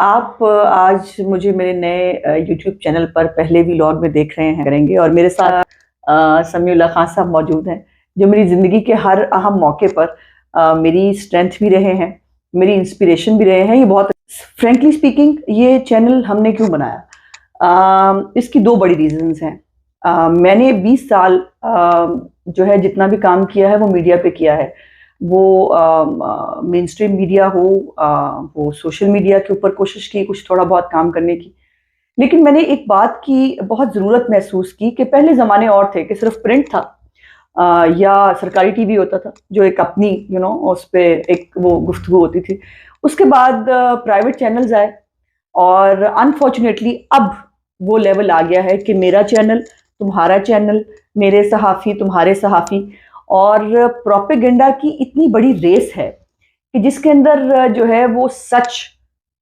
आज मुझे मेरे नए यूट्यूब चैनल पर पहले व्लॉग में देख रहे हैं करेंगे और मेरे साथ समीउल्लाह खान साहब मौजूद हैं जो मेरी ज़िंदगी के हर अहम मौके पर मेरी स्ट्रेंथ भी रहे हैं, मेरी इंस्पिरेशन भी रहे हैं। ये बहुत फ्रेंकली स्पीकिंग ये चैनल हमने क्यों बनाया, इसकी दो बड़ी रीजंस हैं। मैंने 20 साल जो है जितना भी काम किया है वो मीडिया पे किया है, वो मेन स्ट्रीम मीडिया हो, वो सोशल मीडिया के ऊपर कोशिश की कुछ थोड़ा बहुत काम करने की। लेकिन मैंने एक बात की बहुत ज़रूरत महसूस की कि पहले ज़माने और थे कि सिर्फ प्रिंट था या सरकारी टीवी होता था जो एक अपनी उस पर एक वो गुफ्तगू होती थी। उसके बाद प्राइवेट चैनल्स आए और अनफॉर्चुनेटली अब वो लेवल आ गया है कि मेरा चैनल, तुम्हारा चैनल, मेरे सहाफ़ी, तुम्हारे सहाफ़ी, और प्रोपेगेंडा की इतनी बड़ी रेस है कि जिसके अंदर जो है वो सच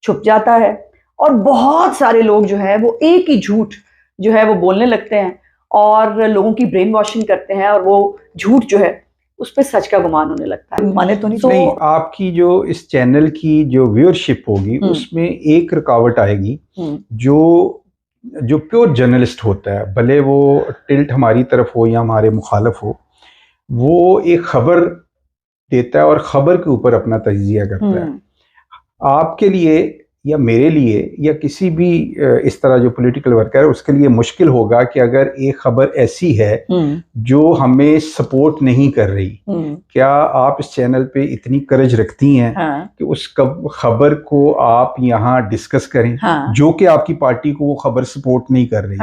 छुप जाता है और बहुत सारे लोग जो है वो एक ही झूठ जो है वो बोलने लगते हैं और लोगों की ब्रेन वॉशिंग करते हैं और वो झूठ जो है उस पर सच का गुमान होने लगता है। माने तो नहीं, नहीं, आपकी जो इस चैनल की जो व्यूअरशिप होगी उसमें एक रुकावट आएगी। जो प्योर जर्नलिस्ट होता है, भले वो टिल्ट हमारी तरफ हो या हमारे मुखालफ हो, वो एक खबर देता है और खबर के ऊपर अपना तजिया करता है। आपके लिए या मेरे लिए या किसी भी इस तरह जो पॉलिटिकल वर्कर है उसके लिए मुश्किल होगा कि अगर एक खबर ऐसी है जो हमें सपोर्ट नहीं कर रही, क्या आप इस चैनल पे इतनी करज रखती हैं कि उस खबर को आप यहाँ डिस्कस करें जो कि आपकी पार्टी को वो खबर सपोर्ट नहीं कर रही?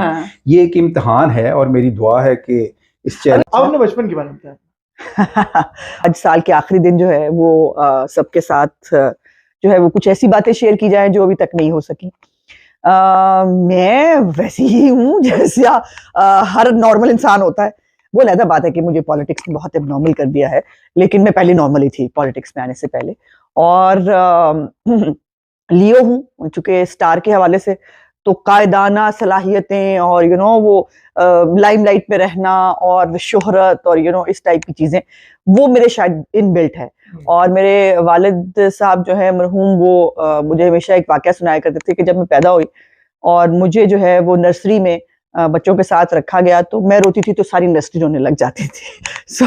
ये एक इम्तिहान है और मेरी दुआ है कि इस चैनल आपने बचपन की बात बताया। आज साल के आखिरी दिन जो है वो सबके साथ जो है वो कुछ ऐसी बातें शेयर की जाएं जो अभी तक नहीं हो सकी। मैं वैसी ही हूँ जैसा हर नॉर्मल इंसान होता है। वो अलग बात है कि मुझे पॉलिटिक्स ने बहुत एबनॉर्मल कर दिया है, लेकिन मैं पहले नॉर्मल ही थी पॉलिटिक्स में आने से पहले। और लियो हूँ चूंकि स्टार के हवाले से, तो कायदाना सलाहियतें और वो लाइमलाइट पे रहना और शोहरत और इस टाइप की चीज़ें वो मेरे शायद इनबिल्ट है। और मेरे वालिद साहब जो है मरहूम, वो मुझे हमेशा एक वाकया सुनाया करते थे कि जब मैं पैदा हुई और मुझे जो है वो नर्सरी में बच्चों के साथ रखा गया तो मैं रोती थी तो सारी नर्सरी रोने लग जाती थी। सो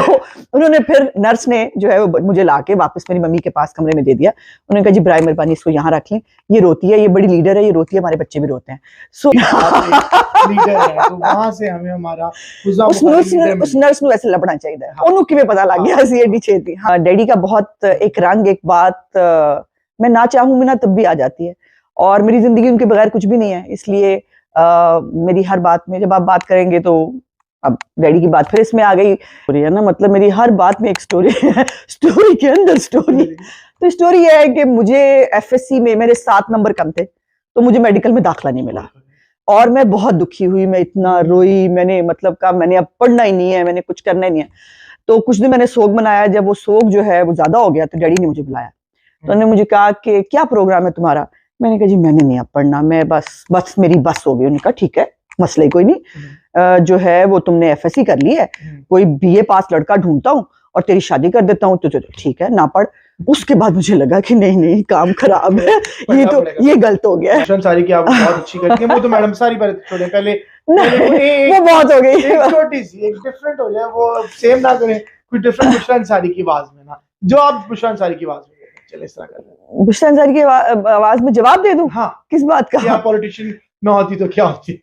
उन्होंने फिर नर्स ने जो है वो मुझे लाके वापस मेरी मम्मी के पास कमरे में दे दिया। उन्होंने कहा जी बराए मेहरबानी इसको यहाँ रख लें, ये रोती है, ये बड़ी लीडर है, ये रोती है, हमारे बच्चे भी रोते हैं। सो लीडर है तो वहां से हमें हमारा उस नर्स ਨੂੰ ऐसे लपना चाहिए। ਉਹਨੂੰ ਕਿਵੇਂ पता लग गया सी एडी छेती। हाँ, डैडी का बहुत एक रंग, एक बात मैं ना चाहूं भी ना तब भी आ जाती है और मेरी जिंदगी उनके बगैर कुछ भी नहीं है। इसलिए मेरी हर बात में जब आप बात करेंगे तो अब डैडी की बात फिर इसमें आ गई है ना, मतलब मेरी हर बात में एक स्टोरी है, स्टोरी के अंदर स्टोरी। तो स्टोरी ये है कि मुझे एफएससी में मेरे 7 नंबर कम थे तो मुझे मेडिकल में दाखिला नहीं मिला और मैं बहुत दुखी हुई, मैं इतना रोई, मैंने मतलब कहा मैंने अब पढ़ना ही नहीं है, मैंने कुछ करना ही नहीं है। तो कुछ दिन मैंने सोग मनाया, जब वो सोग जो है वो ज्यादा हो गया तो डैडी ने मुझे बुलाया, तो उन्होंने मुझे कहा कि क्या प्रोग्राम है तुम्हारा। मैंने कहा जी मैंने नहीं अब पढ़ना, मैं बस मेरी बस हो गई। उन्होंने कहा ठीक है मसला ही कोई नहीं, जो है वो तुमने एफएससी कर ली है, कोई बीए पास लड़का ढूंढता हूँ और तेरी शादी कर देता हूँ, तो ठीक है ना पढ़। उसके बाद मुझे लगा कि नहीं काम खराब है, ये गलत हो गया है। सारी की आप बहुत अच्छी करती हैं, वो तो मैडम सारी पर छोड़े पहले वो बहुत हो गई, छोटी सी एक डिफरेंट हो जाए, वो सेम ना करें, कुछ डिफरेंट बुशरा अंसारी की आवाज में ना, जो आप बुशरा अंसारी की आवाज में चले इस तरह कर रहे हैं। बुशरा अंसारी की आवाज में जवाब दे दूं? हाँ, किस बात का? क्या पॉलिटिशियन ना होती तो क्या होती?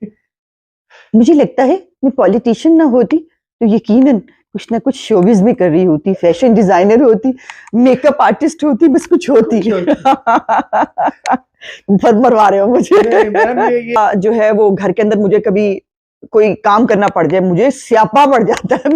मुझे लगता है मैं पॉलिटिशियन ना होती तो यकीनन कुछ ना कुछ शोबिज भी कर रही होती, फैशन डिजाइनर होती, मेकअप आर्टिस्ट होती, बस कुछ होती। बहुत मरवा रहे हो मुझे। जो है वो घर के अंदर मुझे कभी कोई काम करना पड़ जाए, मुझे स्यापा पड़ जाता है,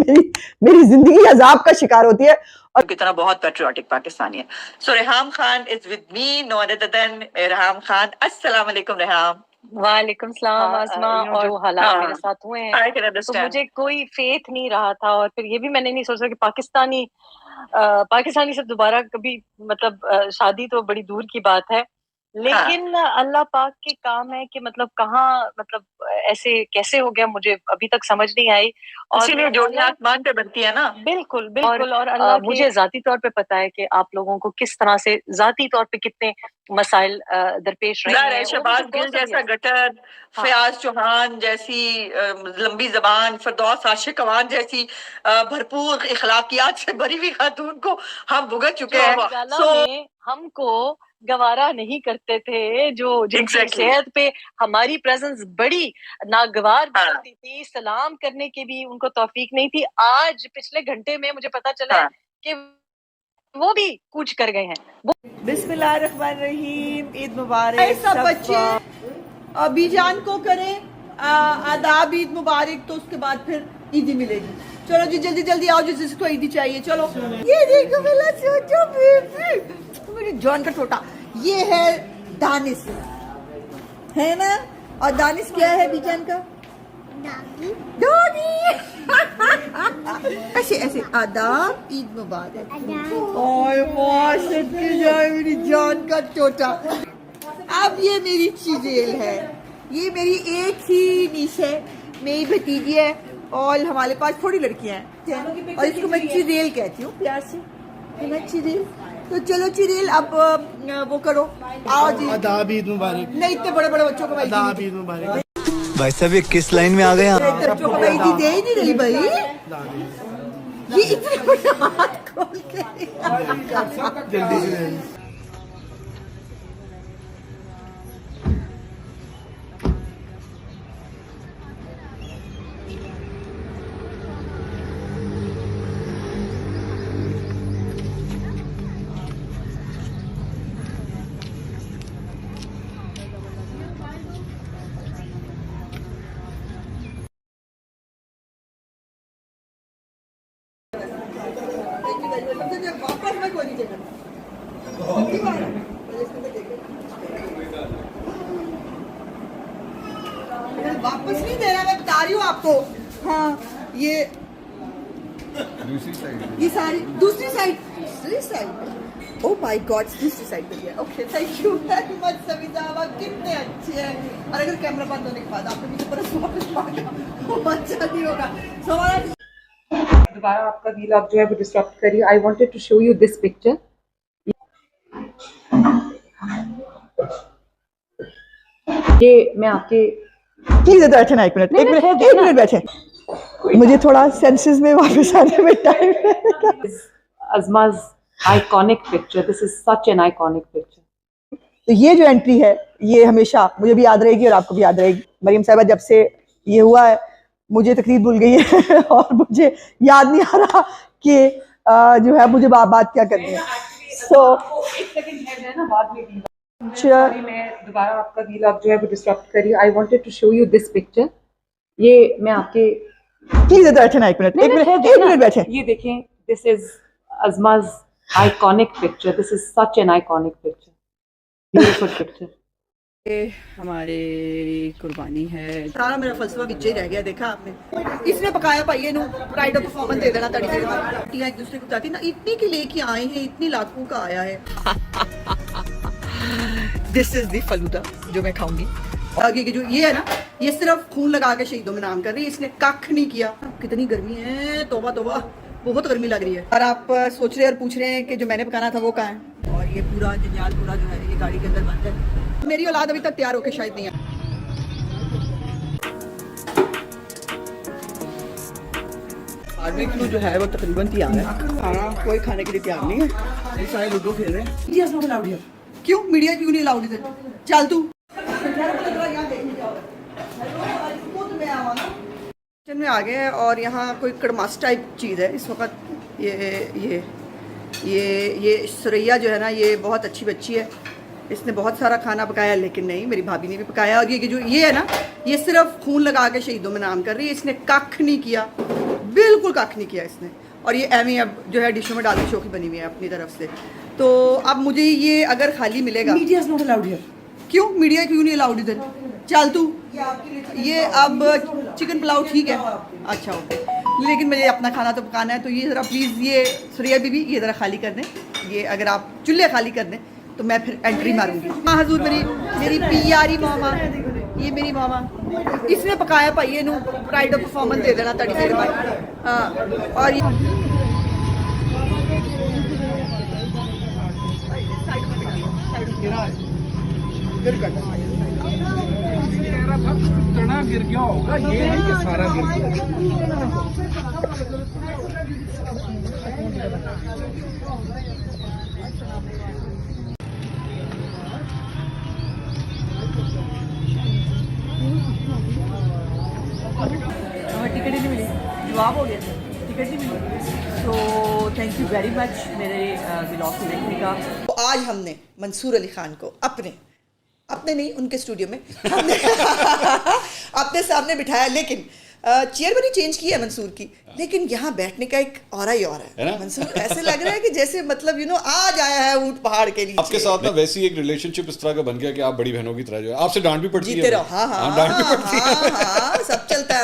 मेरी जिंदगी अजाब का शिकार होती है। और कितना बहुत पैट्रियोटिक पाकिस्तानी है। So Reham Khan is with me, no other than Reham Khan. अस्सलाम वालेकुम रेहाम। वालेकुम सलाम आसमा। और जो हालात मेरे साथ हुए हैं तो मुझे कोई फेथ नहीं रहा था, और फिर ये भी मैंने नहीं सोचा कि पाकिस्तानी से दोबारा कभी मतलब शादी तो बड़ी दूर की बात है, लेकिन अल्लाह पाक के काम है कि मतलब कहाँ, मतलब ऐसे कैसे हो गया मुझे अभी तक समझ नहीं आई। और इसीलिए जोड़ियां आसमान पे बनती है ना। बिल्कुल बिल्कुल। और अल्लाह मुझे जाती तौर पे पता है कि आप लोगों को किस तरह से जाती तौर पे कितने मसाइल दरपेश रहे हैं। शहबाज गिल जैसा गटर, फयाज चौहान जैसी लंबी जबान, फिरदौस आशिक अवान जैसी भरपूर इखलाकियात से भरी हुई खातून को हम भुगत चुके हैं। में हमको गवारा नहीं करते थे, जो जिनकी सेहत पे हमारी प्रेजेंस बड़ी नागवार होती थी, सलाम करने की भी उनको तौफीक नहीं थी। आज पिछले घंटे में मुझे पता चला कि वो भी कूच कर गए हैं। बिस्मिल्लाहिर्रहमानिर्रहीम, ईद मुबारक। सब बच्चे अभी जान को करें आदाब ईद मुबारक, तो उसके बाद फिर ईदी मिलेगी। चलो जी जल्दी जल्दी आओ जिसको ईदी चाहिए। चलो ये देखो मेरा छोटू बेबी, मेरी जान का छोटा, ये है दानिश, है ना। और दानिश क्या है बीजान का? डॉगी। ऐसे ऐसे आदाब ईद मुबारक। ओए माशाल्लाह मेरी जान का छोटा। अब ये मेरी चिरेल है, ये मेरी एक ही नीश है, मेरी भतीजी है, और हमारे पास थोड़ी लड़कियां हैं और इसको मैं चिरेल कहती हूँ प्यार से, है ना चिरेल। तो चलो चिरेल अब वो करो, आओ जी। आदाब ईद मुबारक। नहीं इतने बड़े बड़े बच्चों को आदाब ईद मुबारक। भाई साहब ये किस लाइन में आ गए आप? बच्चों को मैं ईदी दे ही नहीं रही भाई, ये इतने बड़े हाथ खोल के जल्दी से वापस मैं कोई नहीं देगा। वापस नहीं दे रहा, मैं बता रही हूँ आपको। हाँ ये दूसरी साइड, ये सारी दूसरी साइड। ओह माय गॉड, दूसरी साइड पे दिया। Okay thank you very much सभी साहब, कितने अच्छे हैं। और अगर कैमरा बंद होने के बाद आपने मुझे पर वापस पा गया वो अच्छा नहीं होगा। सवाल दोबारा आपका वीलॉग जो है वो डिस्टर्ब करिए। I wanted to show you this picture. ये मैं आपके प्लीज इधर बैठे ना, एक मिनट बैठे, मुझे थोड़ा सेंसेस में वापस आने में टाइम लगेगा। Azma's iconic picture, this is such an iconic picture. तो ये जो एंट्री है ये हमेशा मुझे भी याद रहेगी और आपको भी याद रहेगी। मरियम साहिबा जब से ये हुआ है मुझे तकरीर भूल गई है और मुझे याद नहीं आ रहा कि जो है मुझे बात क्या करनी है। सो मैं दोबारा आपका वीलॉग जो है वो डिस्टर्ब करिए। I wanted to show you this picture. ये मैं आपके प्लीज इधर बैठे ना, एक मिनट बैठे। ये देखें, this is Azma's iconic picture, this is such an iconic picture, beautiful picture. ये हमारे कुर्बानी है। सारा मेरा फलसफा विच ही रह गया, देखा आपने। इसने पकाया पाइए नु प्राइड ऑफ परफॉर्मेंस दे देना तड़ी देर बाद। रोटियां एक दूसरे को जाती ना, इतनी की लेके आए हैं, इतनी लाखों का आया है। दिस इज दी फलूदा जो मैं खाऊंगी। आगे की जो ये है ना, ये सिर्फ खून लगा के शहीदों में नाम कर रही है, इसने कख नहीं किया। कितनी गर्मी है, तौबा तौबा, बहुत गर्मी लग रही है। और आप सोच रहे और पूछ रहे हैं कि जो मैंने पकाना था वो कहाँ है। और ये पूरा जंजाल पूरा जो है ये गाड़ी के अंदर बंद है। मेरी औलाद अभी तक तैयार होके शायद नहीं है। बारबेक्यू जो है वो तकरीबन तैयार है, खाना कोई खाने के लिए तैयार नहीं है। ये सारे लूडो खेल रहे हैं। Media not allowed here. क्यों मीडिया क्यों नहीं अलाउड इधर? चल तू किचन में आ गए हैं और यहाँ कोई कड़मास टाइप चीज़ है इस वक्त। ये सुरैया जो है ना, ये बहुत अच्छी बच्ची है, इसने बहुत सारा खाना पकाया, लेकिन नहीं, मेरी भाभी ने भी पकाया। और ये जो ये है ना, ये सिर्फ खून लगा के शहीदों में नाम कर रही है, इसने कख नहीं किया, बिल्कुल कख नहीं किया इसने। और ये एमी अब जो है डिशों में डाल के शौकी बनी हुई है अपनी तरफ से। तो अब मुझे ये अगर खाली मिलेगा, मीडिया नॉट अलाउड हियर। क्यों मीडिया क्यों नहीं अलाउड इधर? चल तू ये अब चिकन पुलाव ठीक है, अच्छा ओके, लेकिन मुझे अपना खाना तो पकाना है। तो ये ज़रा प्लीज़ ये सुरैया बीबी ये ज़रा खाली कर दें। ये अगर आप चूल्हे खाली कर दें तो मैं फिर एंट्री मारूंगी। हाँ हजूर, मेरी प्यारी मामा, ये मेरी मामा, इसने पकाया भाई, इनू प्राइड ऑफ परफॉर्मेंस दे देना तड़ी मेरे भाई। हाँ, और तना गिर गया होगा, ये नहीं कि सारा गिर गया। हमें टिकट ही नहीं मिली, जवाब हो गया, टिकट नहीं मिली। तो थैंक यू वेरी मच मेरे व्लॉग को देखने का। तो आज हमने मंसूर अली खान को अपने नहीं, उनके स्टूडियो में हमने अपने सामने बिठाया, लेकिन चेयर मैंने चेंज की है मंसूर की, लेकिन यहाँ बैठने का एक ऑरा ही और है। मंसूर ऐसे लग रहा है कि जैसे मतलब आज आया है ऊंट पहाड़ के नीचे। आपके साथ ना वैसी एक रिलेशनशिप इस तरह का बन गया कि आप बड़ी बहनों की तरह जो है, आपसे डांट भी पड़ती है। जीते रहो। हाँ, डांट भी पड़ती है। हाँ, सब चलता है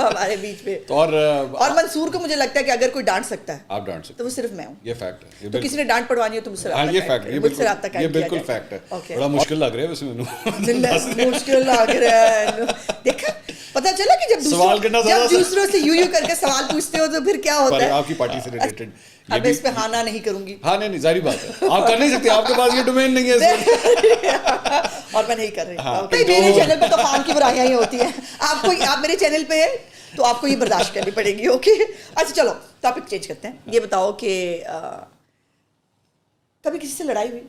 हमारे बीच में। तो और मंसूर को मुझे लगता है कि अगर कोई डांट सकता है, आप डांट सकते, तो वो सिर्फ मैं हूँ। ये फैक्ट है। तो किसी ने डांट पड़वानी हो तो मुझसे ये फैक्ट है, ये बिल्कुल फैक्ट है। बड़ा मुश्किल लग रहा है वैसे मैंने। मुश्किल लग रहा है। देखा, पता चला कि जब दूसरों से यूं करके सवाल पूछते हो तो फिर क्या होता है। आपकी पार्टी से रिलेटेड अब इस पे हाँ ना नहीं करूंगी। हाँ नहीं, जाहिर बात है, आप कर नहीं सकते, आपके पास ये डोमेन नहीं है और मैं नहीं कर रही। मेरे चैनल पे तो खान की बुराइयां ही होती हैं। आप मेरे चैनल पे है तो आपको ये बर्दाश्त करनी पड़ेगी। ओके, अच्छा चलो टॉपिक चेंज करते हैं। ये बताओ कि कभी किसी से लड़ाई हुई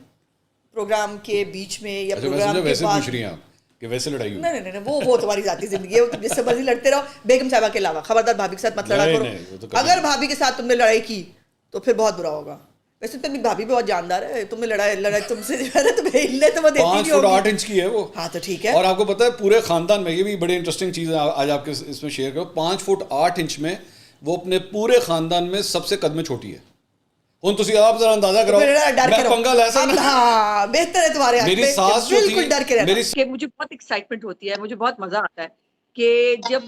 प्रोग्राम के बीच में या प्रोग्राम के वैसे बाद? पूछ रही हैं आप कि वैसे लड़ाई हुई? नहीं, वो तुम्हारी जाती जिंदगी है, तुम जिससे मर्जी लड़ते रहो, बेगम साहबा के अलावा। खबरदार भाभी के साथ मत लड़ा करो। अगर भाभी के साथ तुमने लड़ाई की तो फिर बहुत बुरा होगा। वैसे तो मेरी भाभी भी बहुत जानदार है, तुमने लड़ाई तुमसे तुम्हें हिलने तो वो देती नहीं होगी। 5 फुट 8 इंच की है वो। हाँ तो ठीक है। और आपको पता है पूरे खानदान में, ये भी बड़ी इंटरेस्टिंग चीज़ है, आज आपके इसमें शेयर करो, 5 फुट 8 इंच में वो अपने पूरे खानदान में सबसे कद में छोटी है। आप जरा अंदाजा करो, मैं पंगा ले सकता। हाँ, बेहतर है तुम्हारे हाथ। मेरी सास जो बिल्कुल डर के रहना। मुझे बहुत एक्साइटमेंट होती है, मुझे बहुत मजा आता है कि जब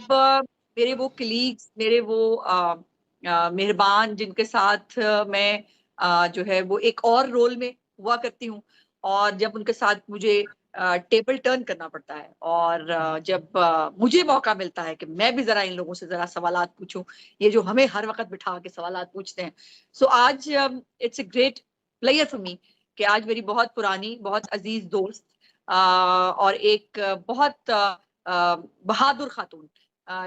मेरे वो कलीग्स, मेरे वो मेहरबान जिनके साथ मैं जो है वो एक और रोल में हुआ करती हूँ, और जब उनके साथ मुझे टेबल टर्न करना पड़ता है, और जब मुझे मौका मिलता है कि मैं भी जरा इन लोगों से जरा सवालात पूछूं, ये जो हमें हर वक्त बिठा के सवालात पूछते हैं। सो आज it's a great player for me कि आज मेरी बहुत पुरानी, बहुत अजीज दोस्त और एक बहुत बहादुर खातून,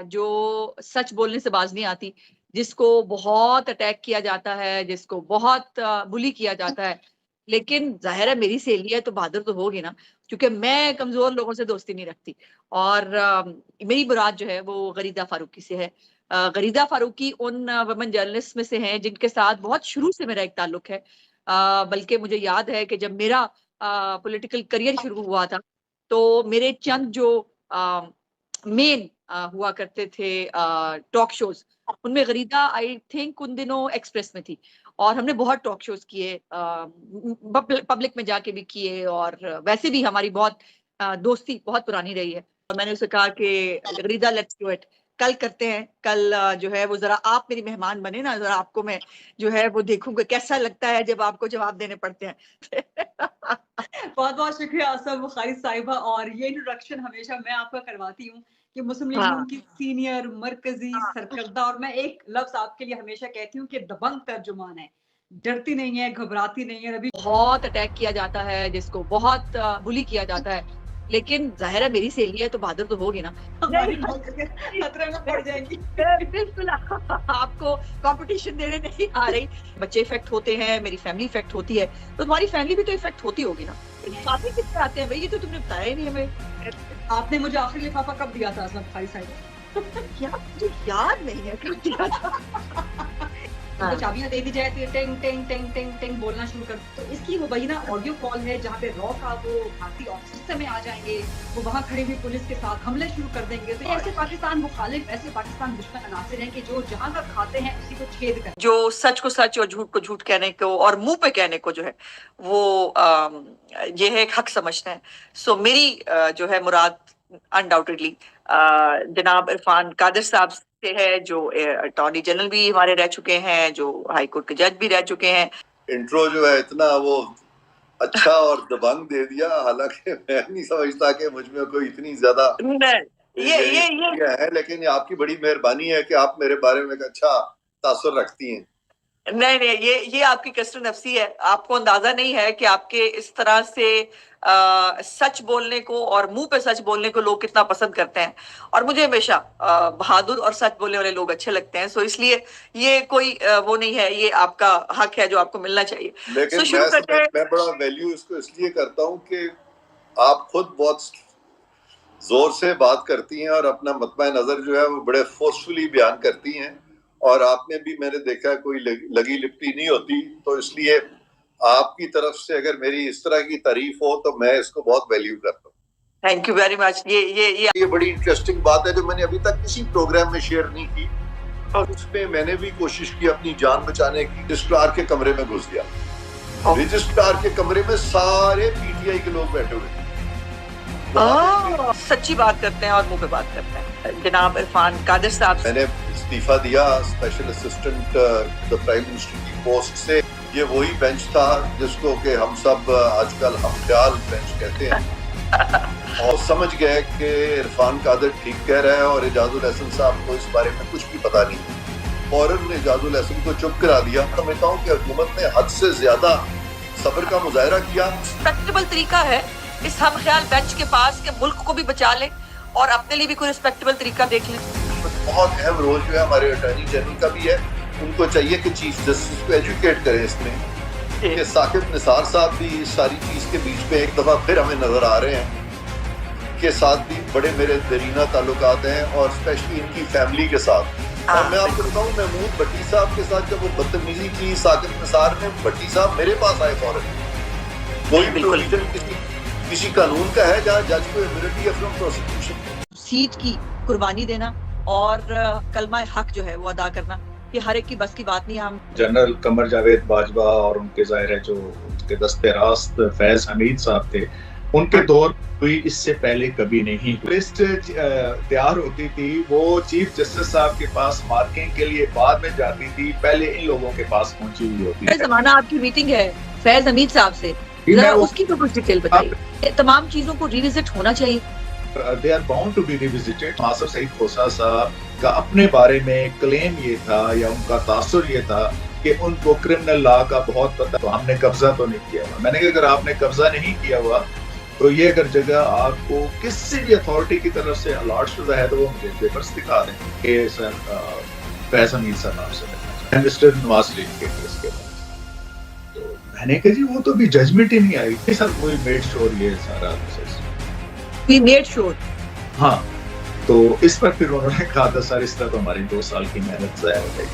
जो सच बोलने से बाज नहीं आती, जिसको बहुत अटैक किया जाता है, जिसको बहुत बुली किया जाता है, लेकिन जाहिर है मेरी सहेली है तो बहादुर तो होगी ना, क्योंकि मैं कमजोर लोगों से दोस्ती नहीं रखती। और मेरी मुराद जो है वो गरीदा फारूकी से है। गरीदा फारूकी उन वुमेन जर्नलिस्ट में से हैं जिनके साथ बहुत शुरू से मेरा एक ताल्लुक है। बल्कि मुझे याद है कि जब मेरा पॉलिटिकल करियर शुरू हुआ था तो मेरे चंद जो मेन हुआ करते थे टॉक शोज, उनमें गरीदा आई थिंक उन दिनों एक्सप्रेस में थी, और हमने बहुत टॉक शोज किए, पब्लिक में जाके भी किए, और वैसे भी हमारी बहुत दोस्ती बहुत पुरानी रही है। और मैंने उसे कहा कि गरीदा लेट्स डू इट, कल करते हैं। कल जो है वो जरा आप मेरी मेहमान बने ना, जरा आपको मैं जो है वो देखूंगा कैसा लगता है जब आपको जवाब देने पड़ते हैं। बहुत बहुत शुक्रिया आसम बुखारी साहिबा, और ये इंट्रोडक्शन हमेशा मैं आपको करवाती हूँ कि मुस्लिम लीग नून की सीनियर मरकजी सरकर्दा, और मैं एक लफ्ज आपके लिए हमेशा कहती हूँ कि दबंग तर्जुमान है, डरती नहीं है, घबराती नहीं है। अभी बहुत अटैक किया जाता है, जिसको बहुत बुली किया जाता है, लेकिन जाहिर है मेरी सहेली है तो बहादुर तो होगी ना। खतरे में पड़ जाएंगी। बिल्कुल आपको कंपटीशन देने नहीं आ रही। बच्चे इफेक्ट होते हैं, मेरी फैमिली इफेक्ट होती है, तो तुम्हारी फैमिली भी तो इफेक्ट होती होगी ना। काफी कितने आते हैं भाई, ये तो तुमने बताया ही नहीं हमें। आपने मुझे आखिरी लिफाफा कब दिया था असलम भाई साहब? यार मुझे याद नहीं है कब दिया था। तो चाबियां दे दी जाए तो टिंग टिंग टिंग टिंग टिंग बोलना शुरू कर, तो इसकी वो वही ना ऑडियो कॉल है जहाँ पे रॉ का वो भारतीय ऑफिसर में आ जाएंगे, वो वहाँ खड़ी हुई पुलिस के साथ हमले शुरू कर देंगे। तो ऐसे पाकिस्तान मुखालिफ, ऐसे पाकिस्तान दुश्मन अनासिर हैं कि जो जहाँ तक खाते हैं उसी को छेद कर, जो सच को सच और झूठ को झूठ कहने को और मुंह पे कहने को जो है वो ये है एक हक समझते हैं। सो मेरी जो है मुराद अनडाउटेडली जनाब इरफान कादिर साहब से है, जो अटॉर्नी जनरल भी हमारे रह चुके हैं, जो हाई कोर्ट के जज भी रह चुके हैं। इंट्रो जो है इतना वो अच्छा और दबंग दे दिया, हालांकि मैं नहीं समझता कि मुझ में कोई इतनी ज्यादा ये है, लेकिन आपकी बड़ी मेहरबानी है कि आप मेरे बारे में एक अच्छा तासुर रखती हैं। नहीं नहीं, ये आपकी कष्ट नफसी है। आपको अंदाजा नहीं है कि आपके इस तरह से सच बोलने को और मुंह पे सच बोलने को लोग कितना पसंद करते हैं, और मुझे हमेशा बहादुर और सच बोलने वाले लोग अच्छे लगते हैं। सो इसलिए ये कोई वो नहीं है, ये आपका हक है जो आपको मिलना चाहिए। लेकिन मैं बड़ा वैल्यू इसको इसलिए करता हूँ कि आप खुद बहुत जोर से बात करती हैं और अपना मतबा नजर जो है वो बड़े फोर्सफुली बयान करती हैं, और आपने भी मैंने देखा कोई लगी लिपटी नहीं होती, तो इसलिए आपकी तरफ से अगर मेरी इस तरह की तारीफ हो तो मैं इसको बहुत वैल्यू करता हूँ। Thank you very much. ये बड़ी इंटरेस्टिंग बात है जो मैंने अभी तक किसी प्रोग्राम में शेयर नहीं की, और उसमें मैंने भी कोशिश की अपनी जान बचाने की। रजिस्ट्रार के कमरे में घुस गया, रजिस्ट्रार के कमरे में सारे पीटीआई के लोग बैठे हुए। सच्ची बात करते हैं और मुंह पे बात करते हैं। जनाब इरफान कादिर साहब, मैंने इस्तीफा दिया special assistant the prime minister की पोस्ट से। ये वही बेंच था जिसको कि हम सब आजकल हमख्याल बेंच कहते हैं, और समझ गए कि इरफान कादिर ठीक कह रहा है और एजाजुल हसन साहब को इस बारे में कुछ भी पता नहीं। फौरन एजाजुल हसन को चुप करा दिया। समझता हूँ कि हुकूमत ने हद से ज्यादा सब्र का मुजाहरा किया। रिस्पेक्टेबल तरीका है इस हमख्याल बेंच के पास कि मुल्क को भी बचा ले और अपने लिए भी कोई रिस्पेक्टेबल तरीका देख ले। बहुत अहम रोल जो है हमारे अटॉर्नी जनरल का भी है। उनको चाहिए कि चीफ जस्टिस को एजुकेट करें इसमें, कि साकिब निसार साहब भी इस सारी चीज के बीच में एक दफा फिर हमें नजर आ रहे हैं, के साथ भी बड़े मेरे दरीना ताल्लुकात हैं, और स्पेशली इनकी फैमिली के साथ। और मैं आपको बताऊं, महमूद भट्टी साहब के साथ जब वो बदतमीजी की साकिब निसार ने, भट्टी साहब मेरे पास आए फौरन। कोई प्रोविजन किसी कानून का है जहाँ जज को इम्यूनिटी है फ्रॉम प्रोसिक्यूशन। सीट की कुर्बानी देना और कलमा हक जो है वो अदा करना, ये हर एक की बस की बात नहीं। हम जनरल कमर जावेद बाजवा और उनके ज़ाहिर है जो उनके दस्ते रास्त फैज हमीद साहब थे, उनके दौर हुई, इससे पहले कभी नहीं। लिस्ट तैयार होती थी, वो चीफ जस्टिस साहब के पास मार्किंग के लिए बाद में जाती थी, पहले इन लोगों के पास पहुंची हुई होती थी। जमाना आपकी मीटिंग है फैज हमीद साहब से, उसकी तो कुछ डिटेल बताइए। तमाम चीजों को रिविजिट होना चाहिए। They are bound to be revisited। Nasir Saeed खोसा साहब का अपने बारे में क्लेम ये था या उनका तासुर ये था कि उनको क्रिमिनल लॉ का बहुत पता, तो हमने कब्जा तो नहीं किया हुआ। मैंने कहा अगर आपने कब्जा नहीं किया हुआ तो ये अगर जगह आपको किसी भी अथॉरिटी की तरफ से अलॉट शुदा है तो वो मुझे पेपर्स दिखा दें कि सर फैज हमीद साहब से मिनिस्टर नवाज शरीफ के केस के बाद। तो मैंने कहा जी वो तो अभी जजमेंट ही नहीं आई सर, कोई मेड श्योर ये सारा We made sure। हाँ, तो इस पर फिर उन्होंने कहा था सर इस तरह तो हमारी 2 साल की मेहनत ज़ाया हो गई।